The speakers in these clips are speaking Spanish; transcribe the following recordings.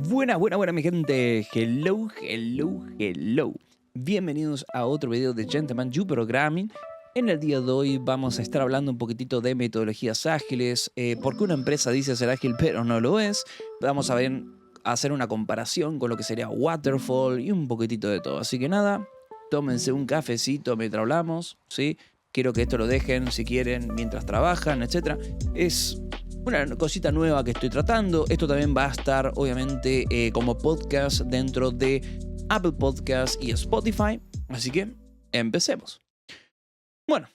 Buena, mi gente. Hello. Bienvenidos a otro video de Gentleman You Programming. En el día de hoy vamos a estar hablando un poquitito de metodologías ágiles, por qué una empresa dice ser ágil pero no lo es. Vamos a ver, hacer una comparación con lo que sería Waterfall y un poquitito de todo. Así que nada, tómense un cafecito mientras hablamos, ¿sí? Quiero que esto lo dejen si quieren mientras trabajan, etc. Es una cosita nueva que estoy tratando. Esto también va a estar obviamente como podcast dentro de Apple Podcasts y Spotify. Así que empecemos. Bueno,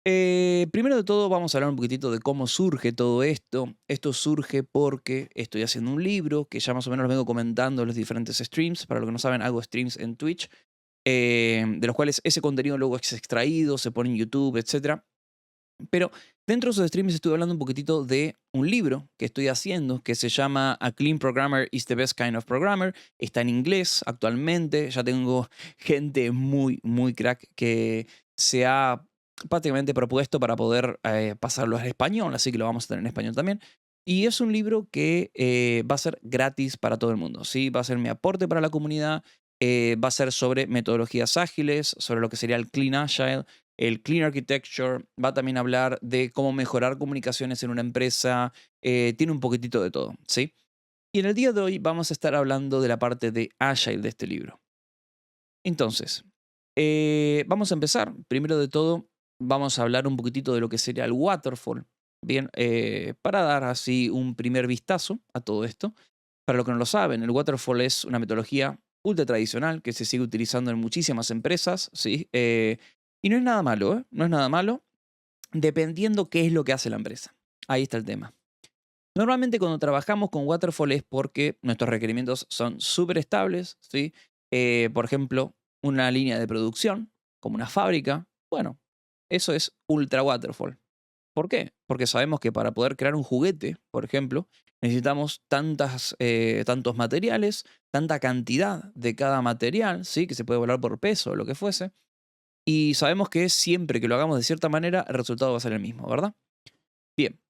primero de todo vamos a hablar un poquitito de cómo surge todo esto. Esto surge porque estoy haciendo un libro que ya más o menos lo vengo comentando en los diferentes streams. Para los que no saben, hago streams en Twitch, de los cuales ese contenido luego es extraído, se pone en YouTube, etc. Pero dentro de esos streams estuve hablando un poquitito de un libro que estoy haciendo que se llama A Clean Programmer is the Best Kind of Programmer. Está en inglés actualmente. Ya tengo gente muy crack que se ha prácticamente propuesto para poder pasarlo al español, así que lo vamos a tener en español también. Y es un libro que va a ser gratis para todo el mundo, ¿sí? Va a ser mi aporte para la comunidad. Va a ser sobre metodologías ágiles, sobre lo que sería el Clean Agile, el Clean Architecture. Va a también hablar de cómo mejorar comunicaciones en una empresa. Tiene un poquitito de todo, ¿sí? Y en el día de hoy vamos a estar hablando de la parte de Agile de este libro. Entonces, vamos a empezar. Primero de todo, vamos a hablar un poquitito de lo que sería el Waterfall. Bien, para dar así un primer vistazo a todo esto. Para los que no lo saben, el Waterfall es una metodología ultra tradicional que se sigue utilizando en muchísimas empresas, ¿sí? Y no es nada malo, ¿eh? No es nada malo, dependiendo qué es lo que hace la empresa. Ahí está el tema. Normalmente cuando trabajamos con Waterfall es porque nuestros requerimientos son súper estables, ¿sí? Por ejemplo, una línea de producción, como una fábrica, bueno, eso es ultra Waterfall. ¿Por qué? Porque sabemos que para poder crear un juguete, por ejemplo, necesitamos tantos materiales, tanta cantidad de cada material, ¿sí? Que se puede volar por peso o lo que fuese. Y sabemos que siempre que lo hagamos de cierta manera, el resultado va a ser el mismo, ¿verdad? Bien,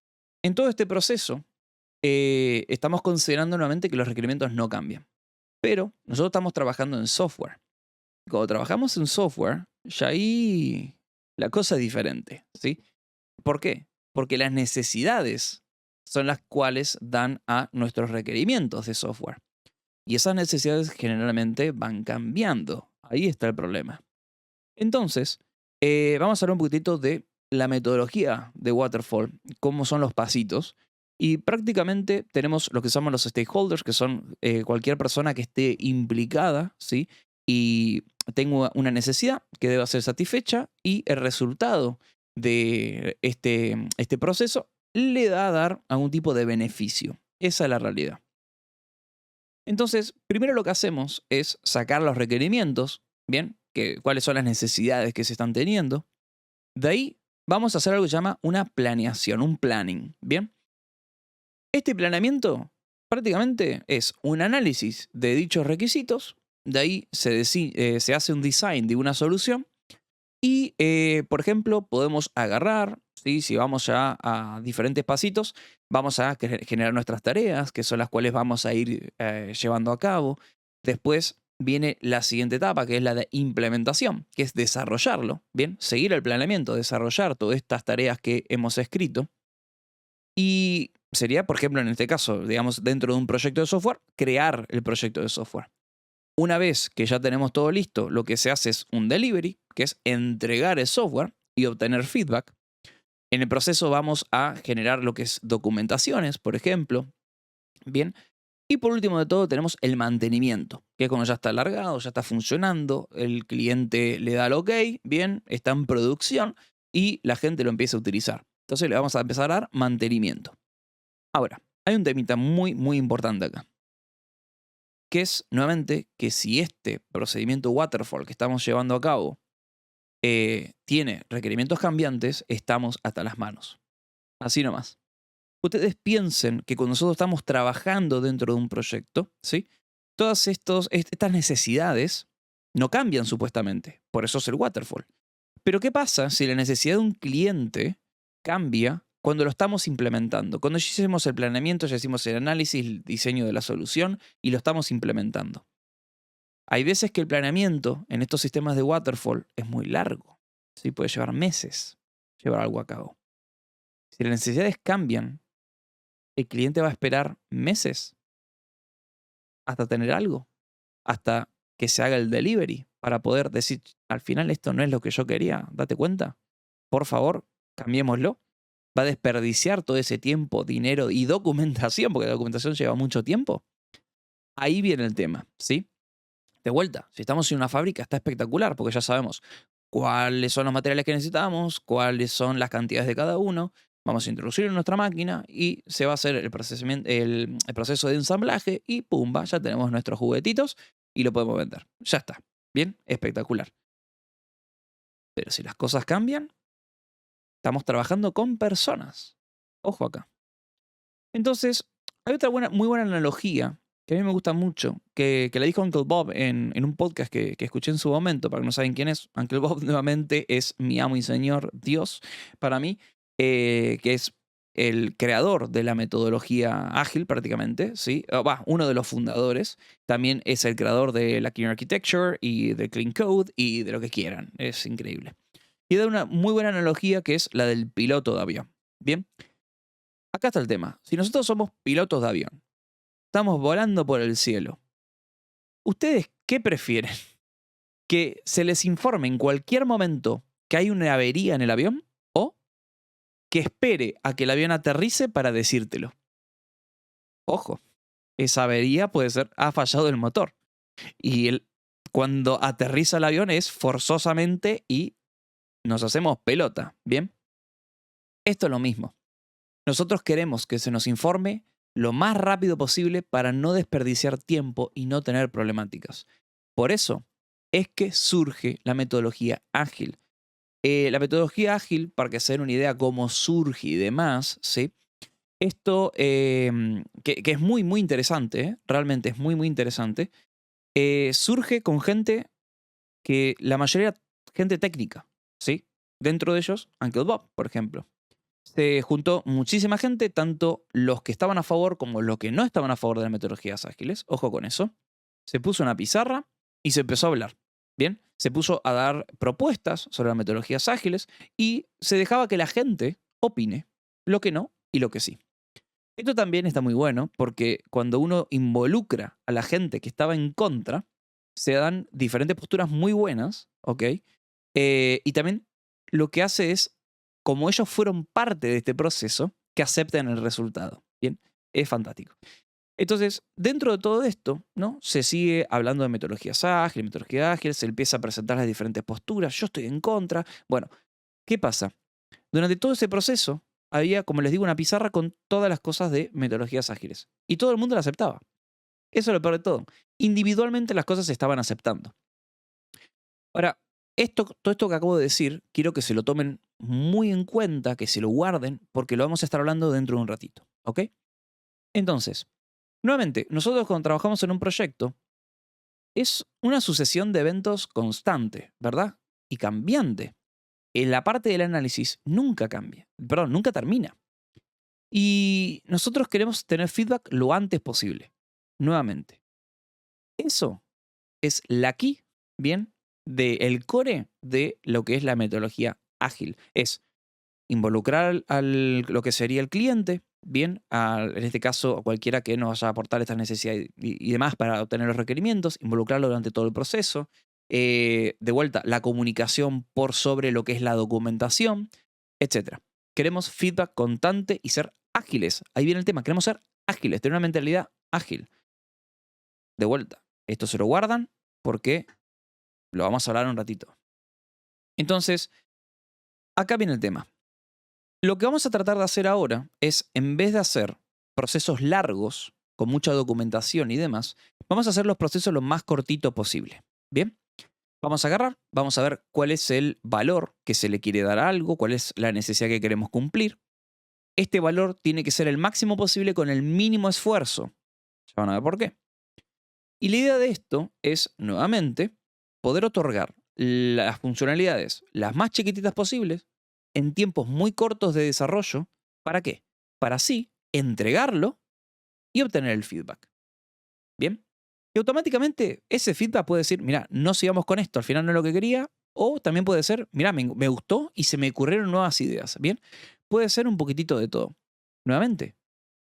en todo este proceso, estamos considerando nuevamente que los requerimientos no cambian. Pero nosotros estamos trabajando en software. Cuando trabajamos en software, ya ahí la cosa es diferente, ¿sí? ¿Por qué? Porque las necesidades son las cuales dan a nuestros requerimientos de software. Y esas necesidades generalmente van cambiando. Ahí está el problema. Entonces, vamos a hablar un poquitito de la metodología de Waterfall, cómo son los pasitos. Y prácticamente tenemos lo que se llaman los stakeholders, que son cualquier persona que esté implicada, ¿sí? Y tengo una necesidad que deba ser satisfecha y el resultado de este proceso le da a dar algún tipo de beneficio. Esa es la realidad. Entonces, primero lo que hacemos es sacar los requerimientos, ¿bien? Cuáles son las necesidades que se están teniendo. De ahí vamos a hacer algo que se llama una planeación, un planning, ¿bien? Este planeamiento prácticamente es un análisis de dichos requisitos, de ahí se hace un design de una solución y, por ejemplo, podemos agarrar, ¿sí? Si vamos ya a diferentes pasitos, vamos a generar nuestras tareas, que son las cuales vamos a ir llevando a cabo. Después viene la siguiente etapa, que es la de implementación, que es desarrollarlo, ¿bien? Seguir el planeamiento, desarrollar todas estas tareas que hemos escrito. Y sería, por ejemplo, en este caso, digamos, dentro de un proyecto de software, crear el proyecto de software. Una vez que ya tenemos todo listo, lo que se hace es un delivery, que es entregar el software y obtener feedback. En el proceso vamos a generar lo que es documentaciones, por ejemplo. Bien. Y por último de todo tenemos el mantenimiento, que es cuando ya está largado, ya está funcionando, el cliente le da el ok, bien, está en producción y la gente lo empieza a utilizar. Entonces le vamos a empezar a dar mantenimiento. Ahora, hay un temita muy importante acá, que es nuevamente que si este procedimiento waterfall que estamos llevando a cabo tiene requerimientos cambiantes, estamos hasta las manos. Así nomás. Ustedes piensen que cuando nosotros estamos trabajando dentro de un proyecto, ¿sí? Todas estas necesidades no cambian supuestamente. Por eso es el waterfall. Pero ¿qué pasa si la necesidad de un cliente cambia cuando lo estamos implementando. Cuando ya hicimos el planeamiento, ya hicimos el análisis, el diseño de la solución y lo estamos implementando. Hay veces que el planeamiento en estos sistemas de waterfall es muy largo. ¿Sí? Puede llevar meses llevar algo a cabo. Si las necesidades cambian, el cliente va a esperar meses hasta tener algo, hasta que se haga el delivery, para poder decir, al final esto no es lo que yo quería, date cuenta. Por favor, cambiémoslo. Va a desperdiciar todo ese tiempo, dinero y documentación, porque la documentación lleva mucho tiempo. Ahí viene el tema, ¿sí? De vuelta, si estamos en una fábrica está espectacular, porque ya sabemos cuáles son los materiales que necesitamos, cuáles son las cantidades de cada uno. Vamos a introducirlo en nuestra máquina y se va a hacer el proceso de ensamblaje y pumba, ya tenemos nuestros juguetitos y lo podemos vender. Ya está. Bien, espectacular. Pero si las cosas cambian, estamos trabajando con personas. Ojo acá. Entonces, hay otra muy buena analogía que a mí me gusta mucho, que la dijo Uncle Bob en un podcast que escuché en su momento. Para que no saben quién es, Uncle Bob nuevamente es mi amo y señor Dios para mí, que es el creador de la metodología ágil prácticamente, ¿sí? Uno de los fundadores. También es el creador de la Clean Architecture y de Clean Code y de lo que quieran. Es increíble. Y da una muy buena analogía que es la del piloto de avión. Bien, acá está el tema. Si nosotros somos pilotos de avión, estamos volando por el cielo, ¿ustedes qué prefieren? ¿Que se les informe en cualquier momento que hay una avería en el avión? ¿O que espere a que el avión aterrice para decírtelo? Ojo, esa avería puede ser, ha fallado el motor. Y cuando aterriza el avión es forzosamente y nos hacemos pelota. ¿Bien? Esto es lo mismo. Nosotros queremos que se nos informe lo más rápido posible para no desperdiciar tiempo y no tener problemáticas. Por eso es que surge la metodología ágil. La metodología ágil, para que se den una idea cómo surge y demás, ¿sí? Esto que es muy, muy interesante, realmente es muy, muy interesante, surge con gente que la mayoría, gente técnica, ¿sí? Dentro de ellos, Uncle Bob, por ejemplo. Se juntó muchísima gente, tanto los que estaban a favor como los que no estaban a favor de las metodologías ágiles. Ojo con eso. Se puso una pizarra y se empezó a hablar. Bien, se puso a dar propuestas sobre las metodologías ágiles y se dejaba que la gente opine lo que no y lo que sí. Esto también está muy bueno porque cuando uno involucra a la gente que estaba en contra, se dan diferentes posturas muy buenas, ¿ok? Y también lo que hace es, como ellos fueron parte de este proceso, que acepten el resultado. Bien, es fantástico. Entonces, dentro de todo esto, ¿no? Se sigue hablando de metodologías ágiles, se empieza a presentar las diferentes posturas, yo estoy en contra. Bueno, ¿qué pasa? Durante todo ese proceso había, como les digo, una pizarra con todas las cosas de metodologías ágiles. Y todo el mundo la aceptaba. Eso es lo peor de todo. Individualmente las cosas se estaban aceptando. Ahora, todo esto que acabo de decir, quiero que se lo tomen muy en cuenta, que se lo guarden, porque lo vamos a estar hablando dentro de un ratito. ¿Ok? Entonces, nuevamente, nosotros cuando trabajamos en un proyecto, es una sucesión de eventos constante, ¿verdad? Y cambiante. En la parte del análisis nunca cambia, perdón, nunca termina. Y nosotros queremos tener feedback lo antes posible. Nuevamente, eso es la key, ¿bien? Del core de lo que es la metodología ágil. Es involucrar lo que sería el cliente, bien, en este caso a cualquiera que nos vaya a aportar estas necesidades y demás para obtener los requerimientos, involucrarlo durante todo el proceso. De vuelta, la comunicación por sobre lo que es la documentación, etc. Queremos feedback constante y ser ágiles. Ahí viene el tema, queremos ser ágiles, tener una mentalidad ágil. De vuelta, esto se lo guardan porque lo vamos a hablar un ratito. Entonces, acá viene el tema. Lo que vamos a tratar de hacer ahora es, en vez de hacer procesos largos, con mucha documentación y demás, vamos a hacer los procesos lo más cortito posible. ¿Bien? Vamos a agarrar, vamos a ver cuál es el valor que se le quiere dar a algo, cuál es la necesidad que queremos cumplir. Este valor tiene que ser el máximo posible con el mínimo esfuerzo. Ya van a ver por qué. Y la idea de esto es, nuevamente, poder otorgar las funcionalidades las más chiquititas posibles en tiempos muy cortos de desarrollo ¿Para qué? Para así entregarlo y obtener el feedback. ¿Bien? Y automáticamente ese feedback puede decir, mira, no sigamos con esto, al final no es lo que quería. O también puede ser, mira, me gustó y se me ocurrieron nuevas ideas. ¿Bien? Puede ser un poquitito de todo. Nuevamente,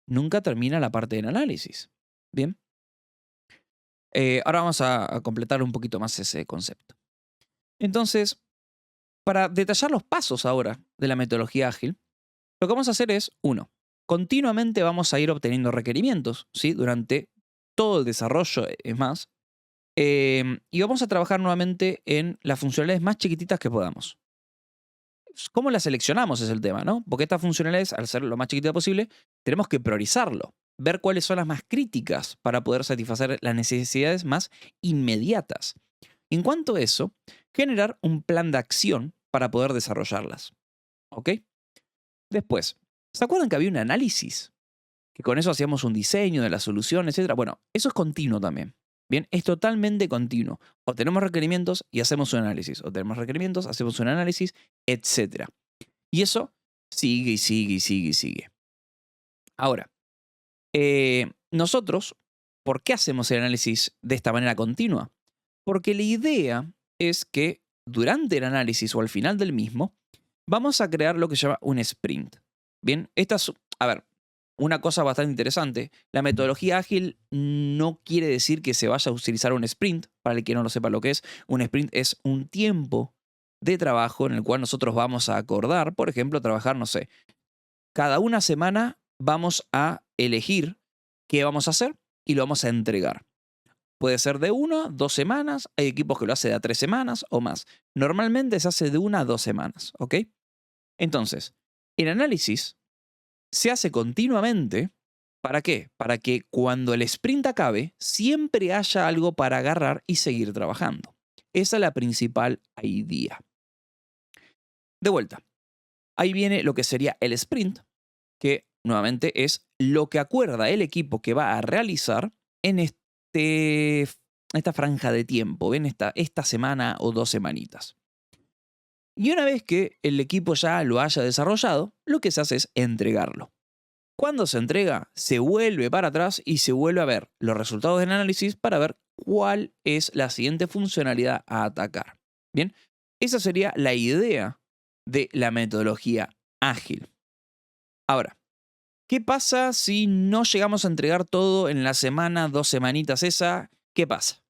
nunca termina la parte del análisis. ¿Bien? Ahora vamos a completar un poquito más ese concepto. Entonces, para detallar los pasos ahora de la metodología ágil, lo que vamos a hacer es, uno, continuamente vamos a ir obteniendo requerimientos, ¿sí? Durante todo el desarrollo, es más, y vamos a trabajar nuevamente en las funcionalidades más chiquititas que podamos. ¿Cómo las seleccionamos es el tema, ¿no? Porque estas funcionalidades, al ser lo más chiquitita posible, tenemos que priorizarlo, ver cuáles son las más críticas para poder satisfacer las necesidades más inmediatas. En cuanto a eso, generar un plan de acción para poder desarrollarlas. ¿Ok? Después, ¿se acuerdan que había un análisis? Que con eso hacíamos un diseño de la solución, etcétera. Bueno, eso es continuo también. Bien, es totalmente continuo. Obtenemos requerimientos y hacemos un análisis. Obtenemos requerimientos, hacemos un análisis, etcétera. Y eso sigue y sigue y sigue y sigue. Ahora, nosotros, ¿por qué hacemos el análisis de esta manera continua? Porque la idea es que durante el análisis o al final del mismo, vamos a crear lo que se llama un sprint. Bien, esta es, a ver, una cosa bastante interesante. La metodología ágil no quiere decir que se vaya a utilizar un sprint. Para el que no lo sepa lo que es, un sprint es un tiempo de trabajo en el cual nosotros vamos a acordar, por ejemplo, trabajar, no sé, cada una semana vamos a elegir qué vamos a hacer y lo vamos a entregar. Puede ser de 1, 2 semanas, hay equipos que lo hacen de a 3 semanas o más. Normalmente se hace de 1 a 2 semanas, ¿ok? Entonces, el análisis se hace continuamente. ¿Para qué? Para que cuando el sprint acabe, siempre haya algo para agarrar y seguir trabajando. Esa es la principal idea. De vuelta, ahí viene lo que sería el sprint, que nuevamente es lo que acuerda el equipo que va a realizar en esta franja de tiempo, en esta semana o 2 semanitas. Y una vez que el equipo ya lo haya desarrollado, lo que se hace es entregarlo. Cuando se entrega, se vuelve para atrás y se vuelve a ver los resultados del análisis para ver cuál es la siguiente funcionalidad a atacar. Bien, esa sería la idea de la metodología ágil. Ahora, ¿qué pasa si no llegamos a entregar todo en la semana, 2 semanitas esa? ¿Qué pasa?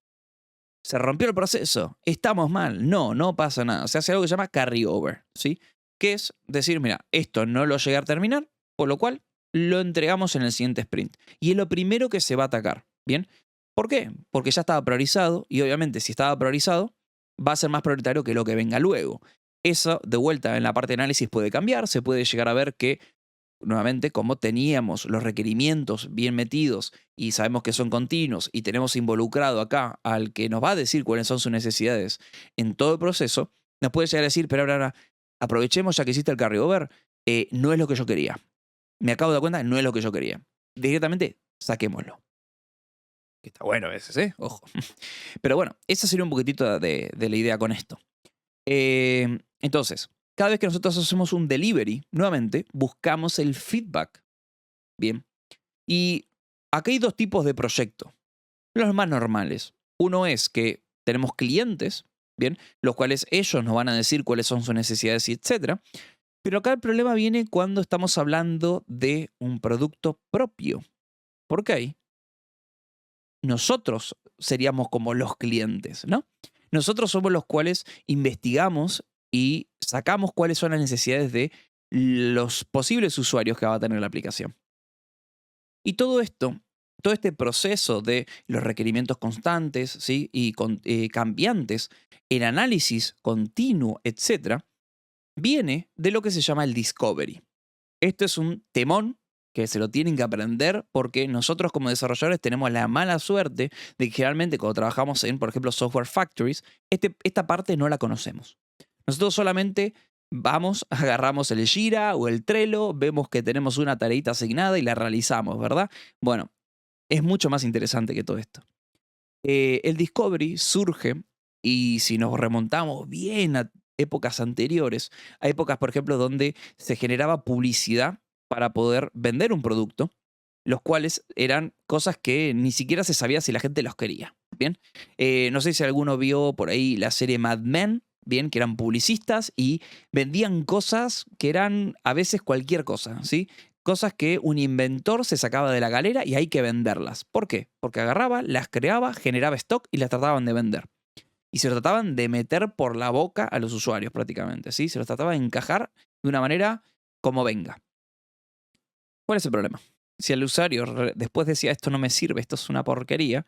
¿Se rompió el proceso? ¿Estamos mal? No, no pasa nada. Se hace algo que se llama carry over, ¿sí? Que es decir, mira, esto no lo llegué a terminar, por lo cual lo entregamos en el siguiente sprint. Y es lo primero que se va a atacar, ¿bien? ¿Por qué? Porque ya estaba priorizado y obviamente si estaba priorizado va a ser más prioritario que lo que venga luego. Eso, de vuelta, en la parte de análisis puede cambiar. Se puede llegar a ver que nuevamente, como teníamos los requerimientos bien metidos y sabemos que son continuos y tenemos involucrado acá al que nos va a decir cuáles son sus necesidades en todo el proceso, nos puede llegar a decir, pero ahora aprovechemos ya que hiciste el carryover, no es lo que yo quería. Me acabo de dar cuenta, no es lo que yo quería. Directamente, saquémoslo. Que está bueno a veces, ¿eh? Ojo. Pero bueno, esa sería un poquitito de la idea con esto. Entonces, cada vez que nosotros hacemos un delivery, nuevamente, buscamos el feedback. Bien. Y acá hay 2 tipos de proyecto. Los más normales. Uno es que tenemos clientes, bien, los cuales ellos nos van a decir cuáles son sus necesidades y etcétera. Pero acá el problema viene cuando estamos hablando de un producto propio. Porque ahí nosotros seríamos como los clientes, ¿no? Nosotros somos los cuales investigamos y sacamos cuáles son las necesidades de los posibles usuarios que va a tener la aplicación. Y todo esto, todo este proceso de los requerimientos constantes, ¿sí? Y cambiantes, el análisis continuo, etcétera, viene de lo que se llama el discovery. Esto es un temón que se lo tienen que aprender porque nosotros como desarrolladores tenemos la mala suerte de que generalmente cuando trabajamos en, por ejemplo, software factories, esta parte no la conocemos. Nosotros solamente vamos, agarramos el Jira o el Trello, vemos que tenemos una tareita asignada y la realizamos, ¿verdad? Bueno, es mucho más interesante que todo esto. El Discovery surge, y si nos remontamos bien a épocas anteriores, a épocas, por ejemplo, donde se generaba publicidad para poder vender un producto, los cuales eran cosas que ni siquiera se sabía si la gente los quería. Bien, no sé si alguno vio por ahí la serie Mad Men, bien, que eran publicistas y vendían cosas que eran a veces cualquier cosa, ¿sí? Cosas que un inventor se sacaba de la galera y hay que venderlas. ¿Por qué? Porque agarraba, las creaba, generaba stock y las trataban de vender. Y se lo trataban de meter por la boca a los usuarios prácticamente, ¿sí? Se los trataba de encajar de una manera como venga. ¿Cuál es el problema? Si el usuario después decía esto no me sirve, esto es una porquería,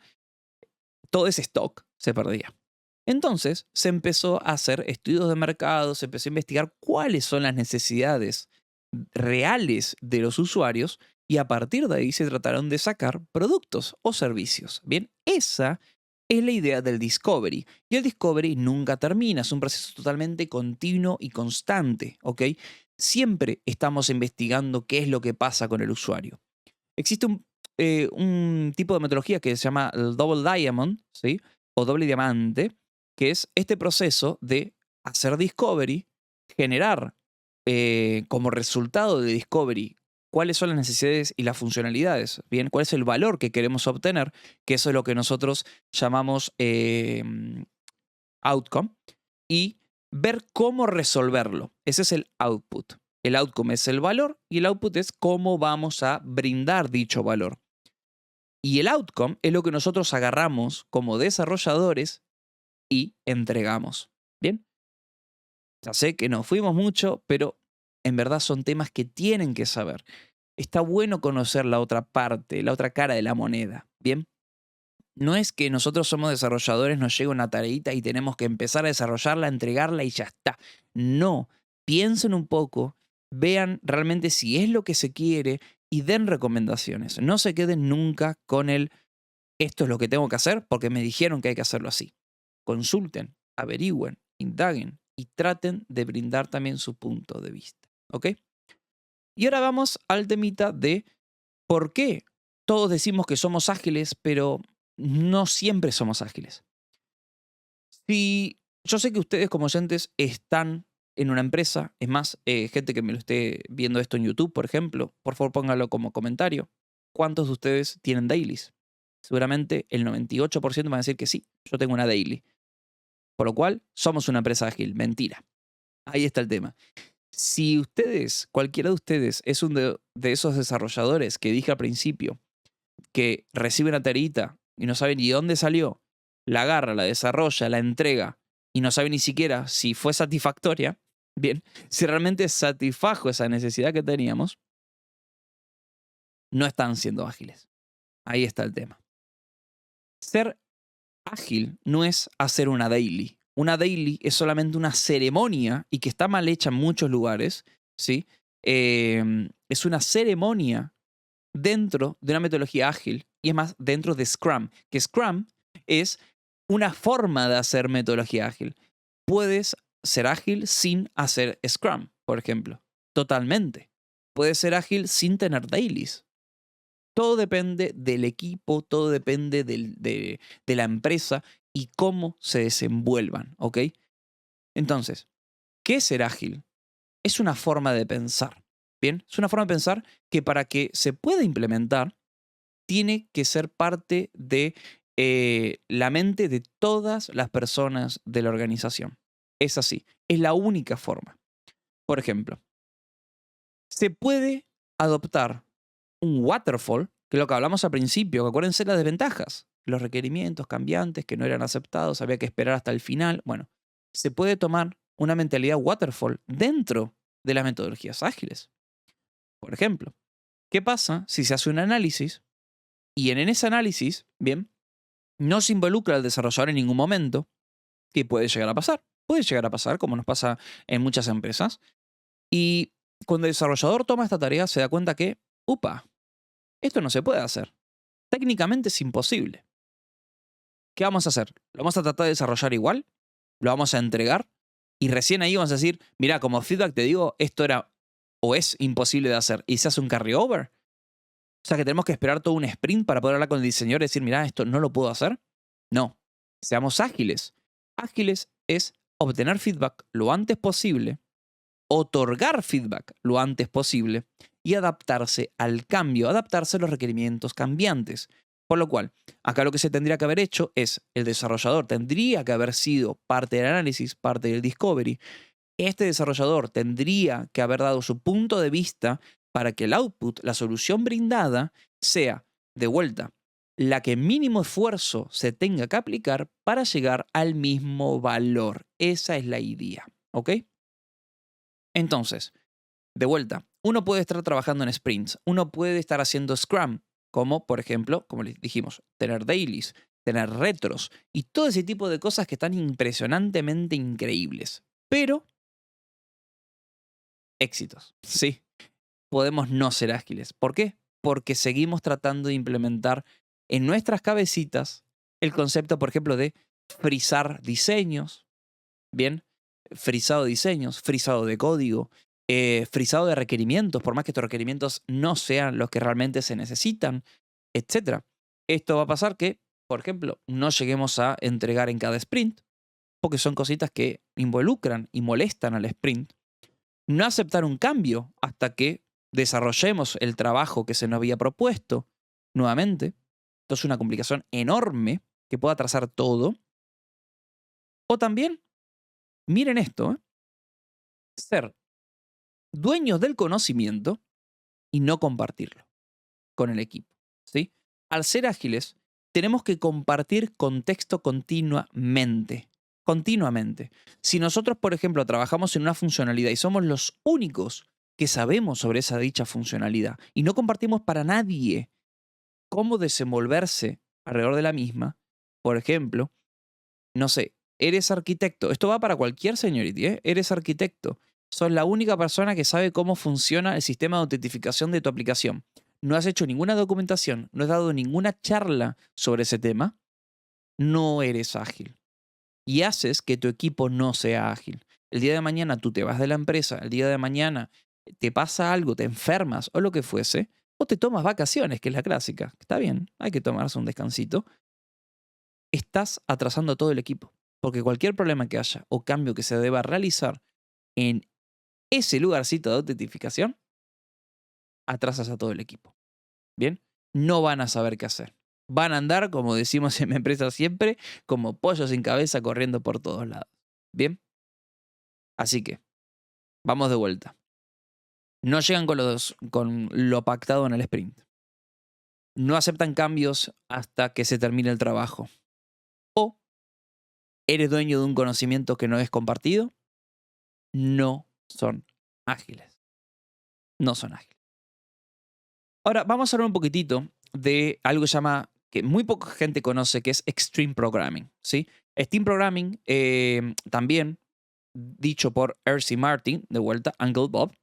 todo ese stock se perdía. Entonces se empezó a hacer estudios de mercado, se empezó a investigar cuáles son las necesidades reales de los usuarios y a partir de ahí se trataron de sacar productos o servicios. Bien, esa es la idea del discovery. Y el discovery nunca termina, es un proceso totalmente continuo y constante, ¿ok? Siempre estamos investigando qué es lo que pasa con el usuario. Existe un tipo de metodología que se llama el Double Diamond, ¿sí? O doble diamante, que es este proceso de hacer discovery, generar como resultado de discovery cuáles son las necesidades y las funcionalidades, bien, cuál es el valor que queremos obtener, que eso es lo que nosotros llamamos outcome, y ver cómo resolverlo. Ese es el output. El outcome es el valor y el output es cómo vamos a brindar dicho valor. Y el outcome es lo que nosotros agarramos como desarrolladores y entregamos. ¿Bien? Ya sé que nos fuimos mucho, pero en verdad son temas que tienen que saber. Está bueno conocer la otra parte, la otra cara de la moneda. ¿Bien? No es que nosotros somos desarrolladores, nos llega una tareita y tenemos que empezar a desarrollarla, entregarla y ya está. No, piensen un poco, vean realmente si es lo que se quiere y den recomendaciones. No se queden nunca con el esto es lo que tengo que hacer porque me dijeron que hay que hacerlo así. Consulten, averigüen, indaguen y traten de brindar también su punto de vista. ¿Ok? Y ahora vamos al temita de por qué todos decimos que somos ágiles, pero no siempre somos ágiles. Si yo sé que ustedes como oyentes están en una empresa, es más, gente que me lo esté viendo esto en YouTube, por ejemplo, por favor pónganlo como comentario. ¿Cuántos de ustedes tienen dailies? Seguramente el 98% van a decir que sí, yo tengo una daily. Por lo cual, somos una empresa ágil. Mentira. Ahí está el tema. Si ustedes, cualquiera de ustedes, es uno de esos desarrolladores que dije al principio, que recibe una tarita y no sabe ni dónde salió, la agarra, la desarrolla, la entrega y no sabe ni siquiera si fue satisfactoria, bien, si realmente satisfajo esa necesidad que teníamos, no están siendo ágiles. Ahí está el tema. Ser ágil no es hacer una daily. Una daily es solamente una ceremonia y que está mal hecha en muchos lugares, ¿sí? Es una ceremonia dentro de una metodología ágil y es más dentro de Scrum, que Scrum es una forma de hacer metodología ágil. Puedes ser ágil sin hacer Scrum, por ejemplo. Totalmente. Puedes ser ágil sin tener dailies. Todo depende del equipo, todo depende de la empresa y cómo se desenvuelvan, ¿ok? Entonces, ¿qué es ser ágil? Es una forma de pensar, ¿bien? Es una forma de pensar que para que se pueda implementar, tiene que ser parte de la mente de todas las personas de la organización. Es así, es la única forma. Por ejemplo, se puede adoptar un waterfall, que es lo que hablamos al principio, que acuérdense las desventajas, los requerimientos cambiantes que no eran aceptados, había que esperar hasta el final. Bueno, se puede tomar una mentalidad waterfall dentro de las metodologías ágiles. Por ejemplo, ¿qué pasa si se hace un análisis y en ese análisis, bien, no se involucra al desarrollador en ningún momento? ¿Qué puede llegar a pasar? Puede llegar a pasar, como nos pasa en muchas empresas. Y cuando el desarrollador toma esta tarea, se da cuenta que, upa, esto no se puede hacer. Técnicamente es imposible. ¿Qué vamos a hacer? ¿Lo vamos a tratar de desarrollar igual? ¿Lo vamos a entregar? Y recién ahí vamos a decir, mira, como feedback te digo, esto era o es imposible de hacer. Y se hace un carryover. O sea que tenemos que esperar todo un sprint para poder hablar con el diseñador y decir, mira, esto no lo puedo hacer. No, seamos ágiles. Ágiles es obtener feedback lo antes posible, otorgar feedback lo antes posible y adaptarse al cambio, adaptarse a los requerimientos cambiantes. Por lo cual, acá lo que se tendría que haber hecho es, el desarrollador tendría que haber sido parte del análisis, parte del discovery. Este desarrollador tendría que haber dado su punto de vista para que el output, la solución brindada, sea, de vuelta, la que mínimo esfuerzo se tenga que aplicar para llegar al mismo valor. Esa es la idea, ¿ok? Entonces, de vuelta, uno puede estar trabajando en sprints, uno puede estar haciendo Scrum, como por ejemplo, como les dijimos, tener dailies, tener retros y todo ese tipo de cosas que están impresionantemente increíbles. Pero, éxitos, sí, podemos no ser ágiles. ¿Por qué? Porque seguimos tratando de implementar en nuestras cabecitas el concepto, por ejemplo, de frizar diseños, ¿bien? Frizado de diseños, frizado de código, frizado de requerimientos, por más que estos requerimientos no sean los que realmente se necesitan, etc. Esto va a pasar que, por ejemplo, no lleguemos a entregar en cada sprint, porque son cositas que involucran y molestan al sprint. No aceptar un cambio hasta que desarrollemos el trabajo que se nos había propuesto nuevamente. Esto es una complicación enorme que puede atrasar todo. O también, miren esto, ser dueños del conocimiento y no compartirlo con el equipo, ¿sí? Al ser ágiles, tenemos que compartir contexto continuamente. Continuamente. Si nosotros, por ejemplo, trabajamos en una funcionalidad y somos los únicos que sabemos sobre esa dicha funcionalidad y no compartimos para nadie cómo desenvolverse alrededor de la misma, por ejemplo, no sé, eres arquitecto. Esto va para cualquier seniority, ¿eh? Eres arquitecto. Sos la única persona que sabe cómo funciona el sistema de autentificación de tu aplicación. No has hecho ninguna documentación, no has dado ninguna charla sobre ese tema. No eres ágil. Y haces que tu equipo no sea ágil. El día de mañana tú te vas de la empresa, el día de mañana te pasa algo, te enfermas o lo que fuese, o te tomas vacaciones, que es la clásica. Está bien, hay que tomarse un descansito. Estás atrasando a todo el equipo. Porque cualquier problema que haya o cambio que se deba realizar en ese lugarcito de autentificación, atrasas a todo el equipo. ¿Bien? No van a saber qué hacer. Van a andar, como decimos en mi empresa siempre, como pollos sin cabeza corriendo por todos lados. ¿Bien? Así que, vamos de vuelta. No llegan con lo pactado en el sprint. No aceptan cambios hasta que se termine el trabajo. O eres dueño de un conocimiento que no es compartido. No son ágiles. No son ágiles. Ahora, vamos a hablar un poquitito de algo que se llama, que muy poca gente conoce, que es Extreme Programming, ¿sí? Extreme Programming, también dicho por R.C. Martin, de vuelta, Uncle Bob,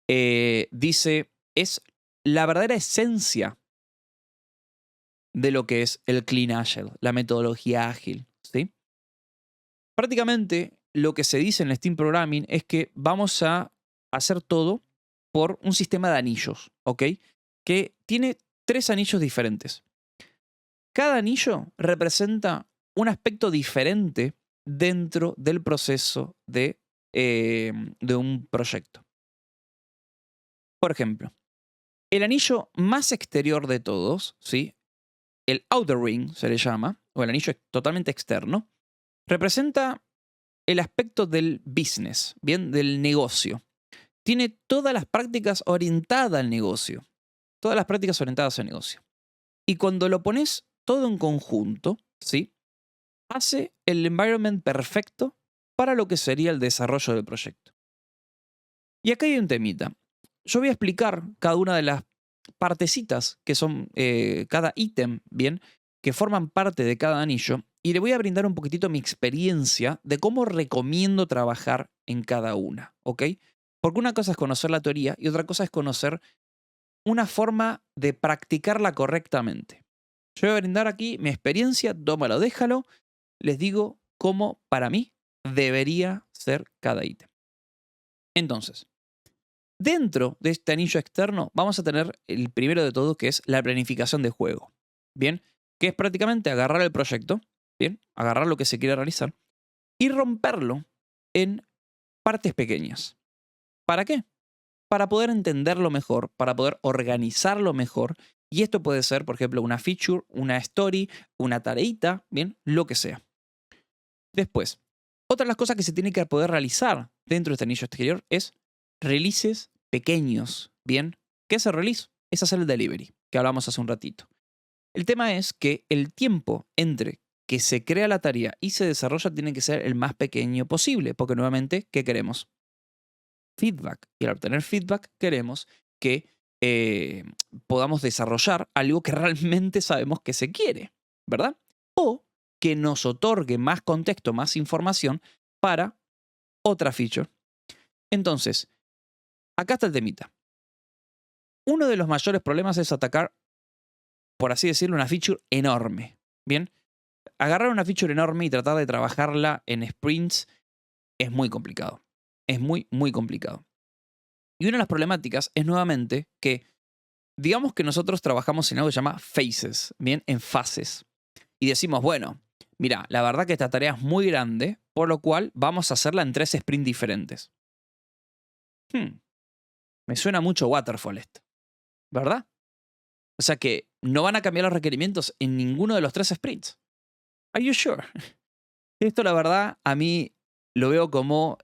dice, es la verdadera esencia de lo que es el Clean Agile, la metodología ágil, ¿sí? Prácticamente lo que se dice en el Extreme Programming es que vamos a hacer todo por un sistema de anillos, ¿ok? Que tiene 3 anillos diferentes. Cada anillo representa un aspecto diferente dentro del proceso de un proyecto. Por ejemplo, el anillo más exterior de todos, ¿sí? El outer ring se le llama, o el anillo totalmente externo, representa el aspecto del business, bien, del negocio. Tiene todas las prácticas orientadas al negocio. Todas las prácticas orientadas al negocio. Y cuando lo pones todo en conjunto, ¿sí? Hace el environment perfecto para lo que sería el desarrollo del proyecto. Y acá hay un temita. Yo voy a explicar cada una de las partecitas que son cada ítem, ¿bien? Que forman parte de cada anillo. Y le voy a brindar un poquitito mi experiencia de cómo recomiendo trabajar en cada una, ¿ok? Porque una cosa es conocer la teoría y otra cosa es conocer una forma de practicarla correctamente. Yo voy a brindar aquí mi experiencia, tómalo, déjalo. Les digo cómo para mí debería ser cada ítem. Entonces, dentro de este anillo externo vamos a tener el primero de todo, que es la planificación de juego. Bien, que es prácticamente agarrar el proyecto, bien, agarrar lo que se quiere realizar y romperlo en partes pequeñas. ¿Para qué? para poder entenderlo mejor, para poder organizarlo mejor. Y esto puede ser, por ejemplo, una feature, una story, una tareita, bien, lo que sea. Después, otra de las cosas que se tiene que poder realizar dentro de este anillo exterior es releases pequeños, bien. ¿Qué es el release? Es hacer el delivery, que hablamos hace un ratito. El tema es que el tiempo entre que se crea la tarea y se desarrolla tiene que ser el más pequeño posible, porque nuevamente, ¿qué queremos? Feedback. Y al obtener feedback queremos que podamos desarrollar algo que realmente sabemos que se quiere, ¿verdad? O que nos otorgue más contexto, más información para otra feature. Entonces, acá está el temita. Uno de los mayores problemas es atacar, por así decirlo, una feature enorme. Bien, agarrar una feature enorme y tratar de trabajarla en sprints es muy complicado. Es muy, muy complicado. Y una de las problemáticas es nuevamente que, digamos que nosotros trabajamos en algo que se llama phases, bien, en fases. Y decimos, bueno, mira, la verdad que esta tarea es muy grande, por lo cual vamos a hacerla en 3 sprints diferentes. Me suena mucho waterfall esto, ¿verdad? O sea que no van a cambiar los requerimientos en ninguno de los 3 sprints. Are you sure? Esto, la verdad, a mí lo veo como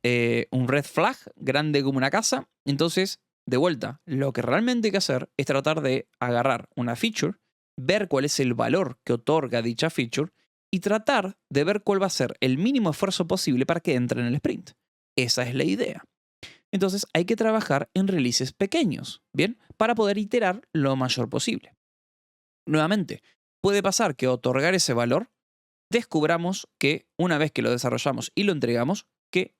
un red flag grande como una casa. Entonces, de vuelta, lo que realmente hay que hacer es tratar de agarrar una feature, ver cuál es el valor que otorga dicha feature y tratar de ver cuál va a ser el mínimo esfuerzo posible para que entre en el sprint. Esa es la idea. Entonces, hay que trabajar en releases pequeños, ¿bien? Para poder iterar lo mayor posible. Nuevamente, puede pasar que otorgar ese valor descubramos que una vez que lo desarrollamos y lo entregamos, que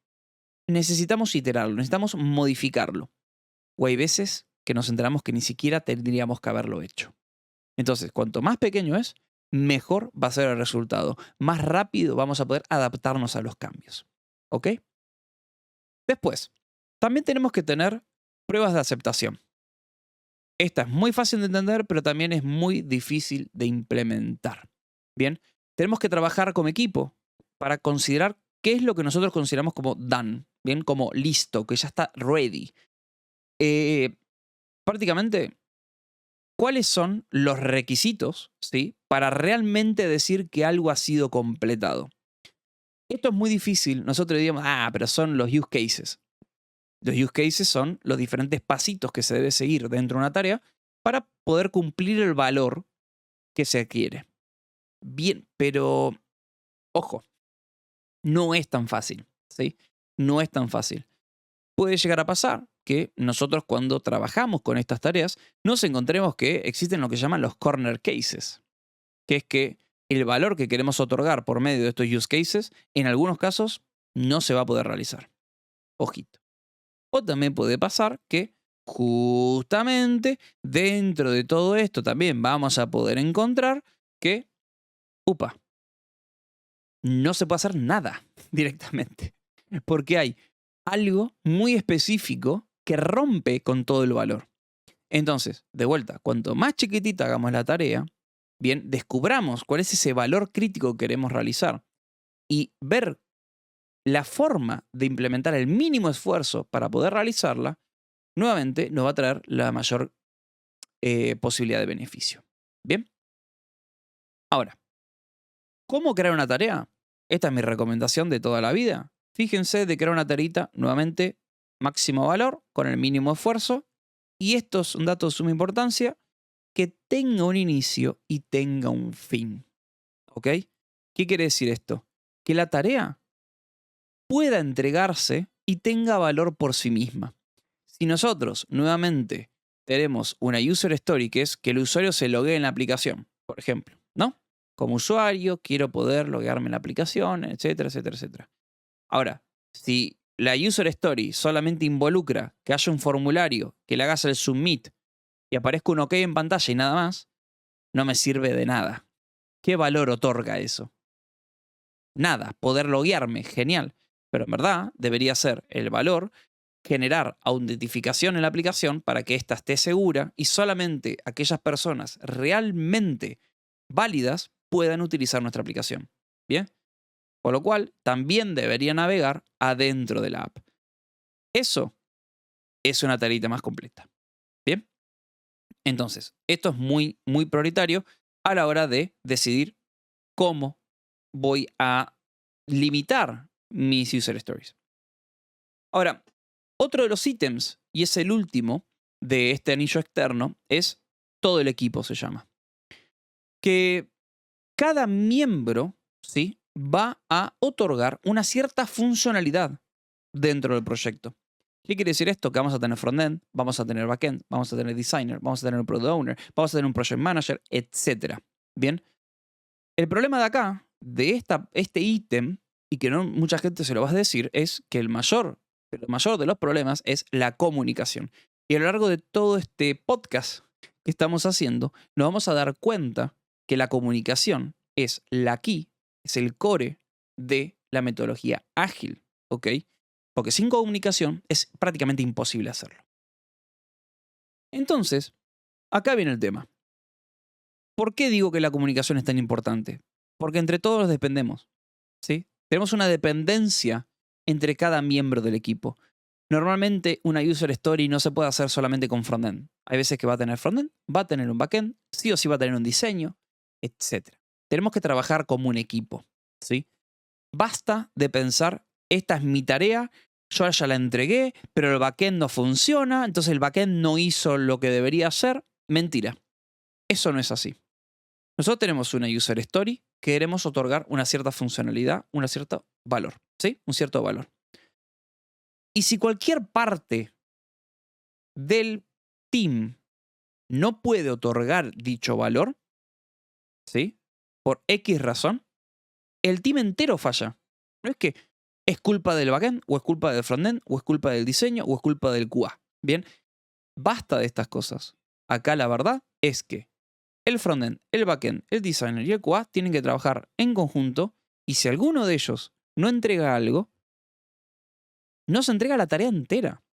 necesitamos iterarlo, necesitamos modificarlo. O hay veces que nos enteramos que ni siquiera tendríamos que haberlo hecho. Entonces, cuanto más pequeño es, mejor va a ser el resultado. Más rápido vamos a poder adaptarnos a los cambios. ¿Ok? Después, también tenemos que tener pruebas de aceptación. Esta es muy fácil de entender, pero también es muy difícil de implementar. Bien, tenemos que trabajar como equipo para considerar qué es lo que nosotros consideramos como done, bien, como listo, que ya está ready. Prácticamente, ¿cuáles son los requisitos, ¿sí?, para realmente decir que algo ha sido completado? Esto es muy difícil. Nosotros diríamos, pero son los use cases. Los use cases son los diferentes pasitos que se debe seguir dentro de una tarea para poder cumplir el valor que se quiere. Bien, pero ojo, no es tan fácil, ¿sí? No es tan fácil. Puede llegar a pasar que nosotros cuando trabajamos con estas tareas nos encontremos que existen lo que llaman los corner cases, que es que el valor que queremos otorgar por medio de estos use cases en algunos casos no se va a poder realizar. Ojito. O también puede pasar que justamente dentro de todo esto también vamos a poder encontrar que, no se puede hacer nada directamente. Porque hay algo muy específico que rompe con todo el valor. Entonces, de vuelta, cuanto más chiquitita hagamos la tarea, bien, descubramos cuál es ese valor crítico que queremos realizar y ver la forma de implementar el mínimo esfuerzo para poder realizarla, nuevamente nos va a traer la mayor posibilidad de beneficio. Bien. Ahora, ¿cómo crear una tarea? Esta es mi recomendación de toda la vida. Fíjense de crear una tarita, nuevamente, máximo valor, con el mínimo esfuerzo. Y esto es un dato de suma importancia, que tenga un inicio y tenga un fin. ¿Ok? ¿Qué quiere decir esto? Que la tarea pueda entregarse y tenga valor por sí misma. Si nosotros, nuevamente, tenemos una user story, que es que el usuario se loguee en la aplicación, por ejemplo, ¿no? Como usuario, quiero poder loguearme en la aplicación, etcétera, etcétera, etcétera. Ahora, si la user story solamente involucra que haya un formulario, que le hagas el submit y aparezca un OK en pantalla y nada más, no me sirve de nada. ¿Qué valor otorga eso? Nada. Poder loguearme, genial. Pero en verdad debería ser el valor generar autentificación en la aplicación para que ésta esté segura y solamente aquellas personas realmente válidas puedan utilizar nuestra aplicación. ¿Bien? Por lo cual, también debería navegar adentro de la app. Eso es una tareita más completa. Bien. Entonces, esto es muy, muy prioritario a la hora de decidir cómo voy a limitar mis user stories. Ahora, otro de los ítems, y es el último de este anillo externo, es todo el equipo, se llama. Que cada miembro, ¿sí?, va a otorgar una cierta funcionalidad dentro del proyecto. ¿Qué quiere decir esto? Que vamos a tener frontend, vamos a tener backend, vamos a tener designer, vamos a tener un product owner, vamos a tener un project manager, etc. Bien. El problema de acá, de este ítem, y que no mucha gente se lo va a decir, es que el mayor de los problemas es la comunicación. Y a lo largo de todo este podcast que estamos haciendo, nos vamos a dar cuenta que la comunicación es la key, es el core de la metodología ágil, ¿ok? Porque sin comunicación es prácticamente imposible hacerlo. Entonces, acá viene el tema. ¿Por qué digo que la comunicación es tan importante? Porque entre todos dependemos, ¿sí? Tenemos una dependencia entre cada miembro del equipo. Normalmente una user story no se puede hacer solamente con frontend. Hay veces que va a tener frontend, va a tener un backend, sí o sí va a tener un diseño, etc. Tenemos que trabajar como un equipo, ¿sí? Basta de pensar, esta es mi tarea, yo ya la entregué, pero el backend no funciona, entonces el backend no hizo lo que debería hacer. Mentira. Eso no es así. Nosotros tenemos una user story que queremos otorgar una cierta funcionalidad, un cierto valor, ¿sí? Un cierto valor. Y si cualquier parte del team no puede otorgar dicho valor, ¿sí? Por X razón, el team entero falla. No es que es culpa del backend, o es culpa del frontend, o es culpa del diseño, o es culpa del QA. Bien, basta de estas cosas. Acá la verdad es que el frontend, el backend, el designer y el QA tienen que trabajar en conjunto, y si alguno de ellos no entrega algo, no se entrega la tarea entera.